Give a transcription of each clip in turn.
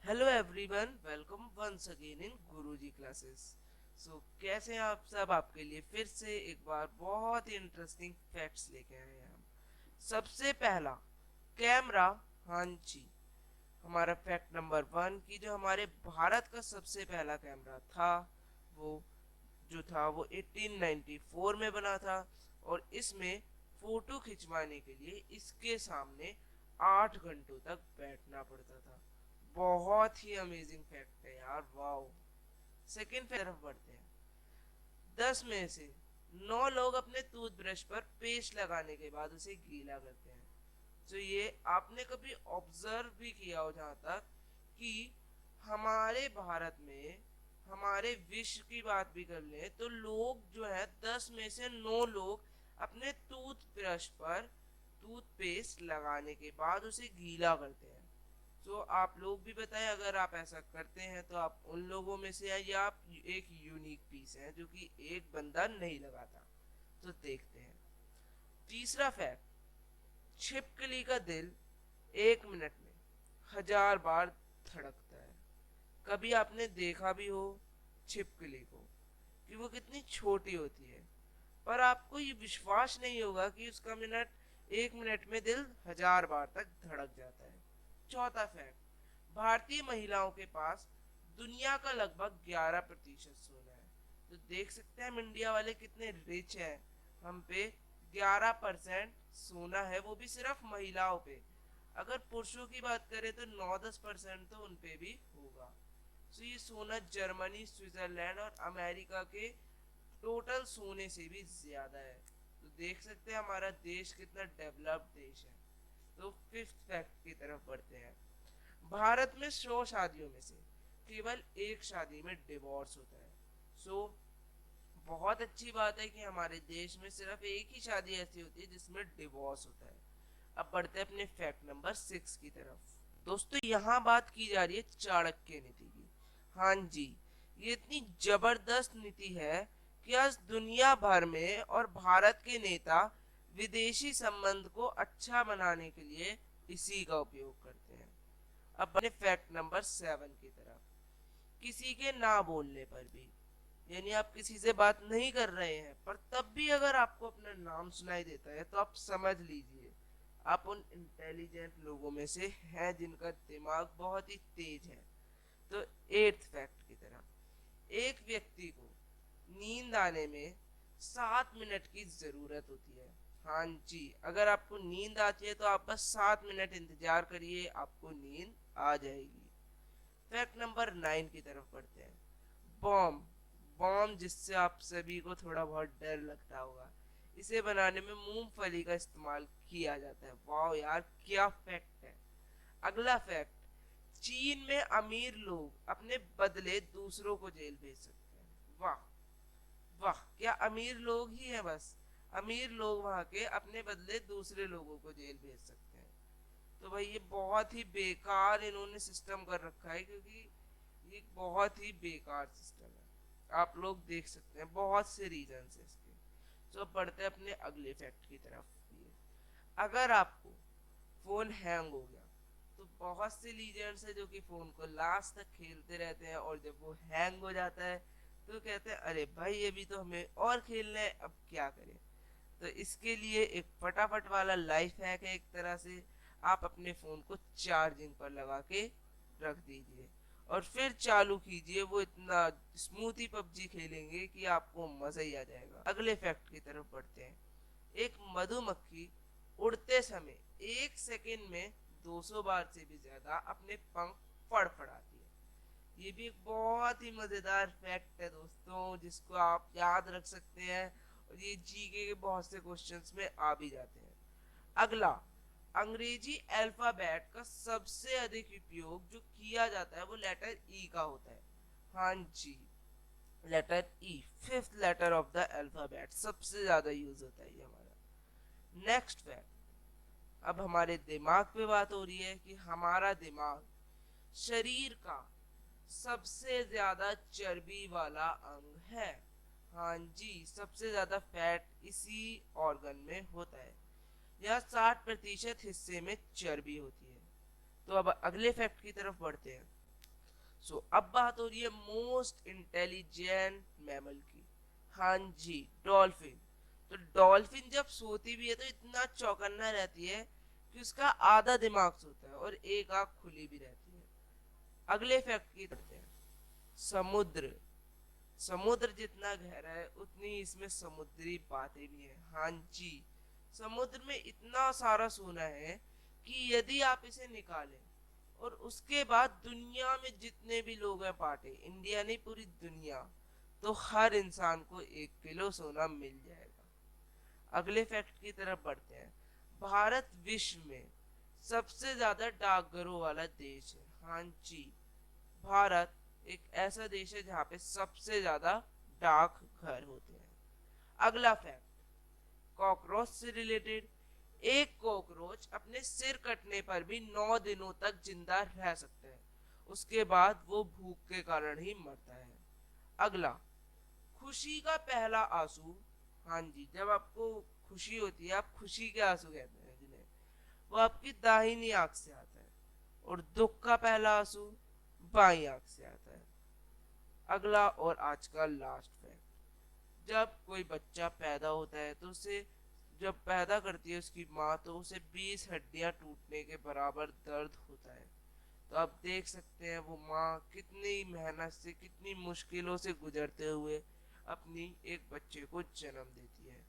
Hello everyone, welcome once again in Guruji classes. कैसे हैं आप सब? आपके लिए फिर से एक बार बहुत ही इंटरेस्टिंग फैक्ट्स लेके आए हैं हम। सबसे पहला, कैमरा। हाँ जी, हमारा फैक्ट नंबर 1 की जो हमारे भारत का सबसे पहला कैमरा था, वो वो 1894 में बना था। और इसमें फोटो खिंचवाने के लिए इसके सामने 8 घंटों तक बैठना पड़ता था। बहुत ही अमेजिंग फैक्ट है यार, वाओ। सेकंड फैक्ट तरफ बढ़ते हैं। 10 में से 9 लोग अपने टूथब्रश पर पेस्ट लगाने के बाद उसे गीला करते हैं। तो ये आपने कभी ऑब्जर्व भी किया हो, जहाँ तक कि हमारे भारत में, हमारे विश्व की बात भी कर ले तो लोग जो है 10 में से 9 लोग अपने टूथब्रश पर टूथपेस्ट लगाने के बाद उसे गीला करते हैं। तो आप लोग भी बताएं, अगर आप ऐसा करते हैं तो आप उन लोगों में से हैं या आप एक यूनिक पीस हैं जो कि एक बंदा नहीं लगाता। तो देखते हैं। तीसरा फैक्ट, छिपकली का दिल 1 मिनट में 1000 बार धड़कता है। कभी आपने देखा भी हो छिपकली को कि वो कितनी छोटी होती है, पर आपको ये विश्वास नहीं होगा कि उसका 1 मिनट में दिल 1000 बार तक धड़क जाता है। चौथा फैक्ट, भारतीय महिलाओं के पास दुनिया का लगभग 11% सोना है। तो देख सकते हैं हम इंडिया वाले कितने रिच हैं। हम पे 11% सोना है, वो भी सिर्फ महिलाओं पे। अगर पुरुषों की बात करें तो 9-10% तो उन पे भी होगा। तो ये सोना जर्मनी, स्विट्जरलैंड और अमेरिका के टोटल सोने से भी ज्यादा है। तो देख सकते हैं हमारा देश कितना डेवलप्ड देश है। तो फिफ्थ फैक्ट की तरफ बढ़ते हैं। भारत में 100 शादियों में से केवल एक शादी में डिवोर्स होता है। सो बहुत अच्छी बात है कि हमारे देश में सिर्फ एक ही शादी ऐसी होती है जिसमें डिवोर्स होता है। अब बढ़ते हैं अपने फैक्ट नंबर 6 की तरफ। दोस्तों, यहाँ बात की जा रही है चाणक्य नीति की। हाँ जी, ये इतनी जबरदस्त नीति है कि आज दुनिया भर में और भारत के नेता विदेशी संबंध को अच्छा बनाने के लिए इसी का उपयोग करते हैं। अब बने फैक्ट नंबर 7 की तरफ। किसी के ना बोलने पर भी, यानी आप किसी से बात नहीं कर रहे हैं पर तब भी अगर आपको अपना नाम सुनाई देता है तो आप समझ लीजिए आप उन इंटेलिजेंट लोगों में से हैं जिनका दिमाग बहुत ही तेज है। तो एट्थ फैक्ट की तरफ, एक व्यक्ति को नींद आने में 7 मिनट की जरूरत होती है। हाँ जी, अगर आपको नींद आती है तो आप बस 7 मिनट इंतजार करिए, आपको नींद आ जाएगी। फैक्ट नंबर 9 की तरफ बढ़ते हैं। बॉम्ब। बॉम्ब जिससे आप सभी को थोड़ा बहुत डर लगता होगा, इसे बनाने में मूंगफली का इस्तेमाल किया जाता है। वाह यार, क्या फैक्ट है। अगला फैक्ट, चीन में अमीर लोग अपने बदले दूसरों को जेल भेज सकते हैं। वाह वाह, क्या अमीर लोग ही हैं बस। अमीर लोग वहां के अपने बदले दूसरे लोगों को जेल भेज सकते हैं। तो भाई ये बहुत ही बेकार इन्होंने सिस्टम कर रखा है, क्योंकि ये बहुत ही बेकार सिस्टम है। आप लोग देख सकते हैं बहुत से रीजन है इसके। तो अब बढ़ते हैं अपने अगले फैक्ट की तरफ। ये, अगर आपको फोन हैंग हो गया तो बहुत से लीजेंड्स है जो कि फोन को लास्ट तक खेलते रहते हैं, और जब वो हैंग हो जाता है तो कहते हैं अरे भाई ये भी तो हमें और खेलना है, अब क्या करें। तो इसके लिए एक फटाफट वाला लाइफ हैक है एक तरह से। आप अपने फोन को चार्जिंग पर लगा के रख दीजिए और फिर चालू कीजिए, वो इतना स्मूथी पबजी खेलेंगे कि आपको मजा ही आ जाएगा। अगले फैक्ट की तरफ बढ़ते हैं। एक मधुमक्खी उड़ते समय 1 सेकेंड में 200 बार से भी ज्यादा अपने पंख फड़फड़ाती है। ये भी एक बहुत ही मजेदार फैक्ट है दोस्तों, जिसको आप याद रख सकते हैं, और ये जीके के बहुत से क्वेश्चंस में आ भी जाते हैं। अगला, अंग्रेजी अल्फाबेट का सबसे अधिक उपयोग जो किया जाता है वो लेटर ई का होता है। हाँ जी, letter E, fifth letter of the alphabet, सबसे ज्यादा यूज होता है ये हमारा। नेक्स्ट फैक्ट, अब हमारे दिमाग पे बात हो रही है कि हमारा दिमाग शरीर का सबसे ज्यादा चर्बी वाला अंग है। हाँ जी, सबसे ज्यादा फैट इसी ऑर्गन में होता है। यह 60% हिस्से में चर्बी होती है। तो अब अगले फैक्ट की तरफ बढ़ते हैं। अब बात हो रही है मोस्ट इंटेलिजेंट मैमल की। हाँ जी, डॉल्फिन। तो डॉल्फिन जब सोती भी है तो इतना चौकन्ना रहती है कि उसका आधा दिमाग सोता है और एक आंख खुली भी रहती है। अगले फैक्ट की तरफ हैं। समुद्र। समुद्र जितना गहरा है उतनी इसमें समुद्री बातें भी हैं। हाँ जी, समुद्र में इतना सारा सोना है कि यदि आप इसे निकालें और उसके बाद दुनिया में जितने भी लोग हैं बांटे, इंडिया नहीं पूरी दुनिया, तो हर इंसान को 1 किलो सोना मिल जाएगा। अगले फैक्ट की तरफ बढ़ते हैं। भारत विश्व में सबसे ज्यादा डाकघरों वाला देश है। हाँ जी, भारत एक ऐसा देश है जहाँ पे सबसे ज्यादा डाक घर होते हैं। अगला फैक्ट, कॉकरोच से रिलेटेड। एक कॉकरोच अपने सिर कटने पर भी 9 दिनों तक जिंदा रह सकता है, उसके बाद वो भूख के कारण ही मरता है। अगला, खुशी का पहला आंसू। हाँ जी, जब आपको खुशी होती है, आप खुशी के आंसू कहते हैं जिन्हें, वो आपकी दाहिनी आंख से आता है। और दुख का पहला आंसू बाई आंख से आता है। अगला और आज का लास्ट फैक्ट, जब कोई बच्चा पैदा होता है तो उसे, जब पैदा करती है उसकी माँ, तो उसे 20 हड्डियां टूटने के बराबर दर्द होता है। तो आप देख सकते हैं वो माँ कितनी मेहनत से, कितनी मुश्किलों से गुजरते हुए अपनी एक बच्चे को जन्म देती है।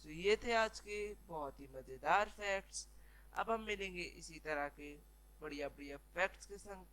तो ये थे आज के बहुत ही मजेदार फैक्ट्स। अब हम मिलेंगे इसी तरह के बढ़िया बढ़िया फैक्ट्स के संग।